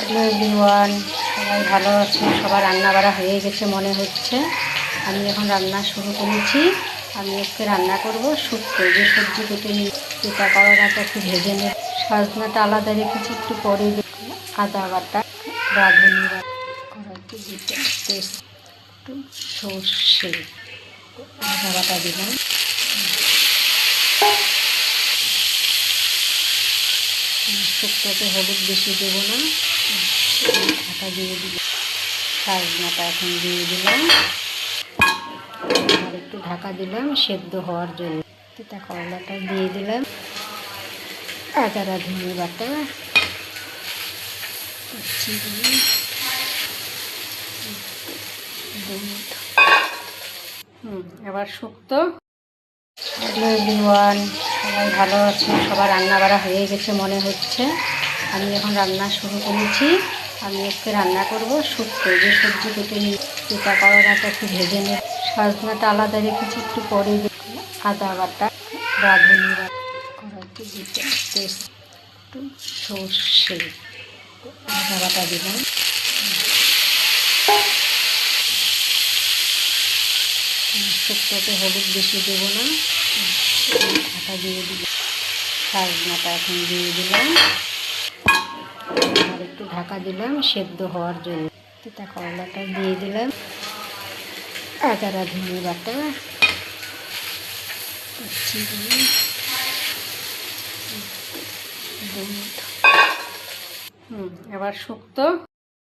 Hello everyone, সবাই ভালো আছে। সবার রান্না বাড়া হয়ে গেছে মনে হচ্ছে। আমি এখন রান্না শুরু করেছি। আমি আজকে রান্না করব শুক্তো। যে সবজি কেটে নিয়ে পিতা করলাটা একটু ভেজে নিয়ে সজনাটা আলাদা রেখেছি, একটু পরে আদা বাটা, রাঁধুনি বাটা, কড়াইতে দিতে পেস্ট, একটু সর্ষে, আদা বাটা দিলাম। শুক্তোতে হলুদ বেশি দেবো না, ঢাকা দিয়ে দিব। সজনাটা এখন দিয়ে দিলাম, আর একটু ঢাকা দিলাম সেদ্ধ হওয়ার জন্য। তিতা করলাটা দিয়ে দিলাম, আদা রাঁধুনি বাটা, এবার শুক্তো। হ্যালো এভরিওয়ান, সবাই ভালো আছে। সবার রান্না বাড়া হয়ে গেছে মনে হচ্ছে। আমি এখন রান্না শুরু করেছি। আমি আজকে রান্না করব শুক্তো। যে সবজি কেটে নিয়ে পিতা করলাটা একটু ভেজে নিয়ে সজনাটা আলাদা রেখেছি, একটু পরে আদা বাটা, রাঁধুনি বাটা, কড়াইতে দিতে পেস্ট, একটু সর্ষে, আদা বাটা দিলাম। শুক্তোতে হলুদ বেশি দেবো না, ঢাকা দিয়ে দিব। সজনাটা এখন দিয়ে দিলাম, আর একটু ঢাকা দিলাম সেদ্ধ হওয়ার জন্য। তিতা করলাটা দিয়ে দিলাম, আদা রাঁধুনি বাটা, এবার শুক্তো।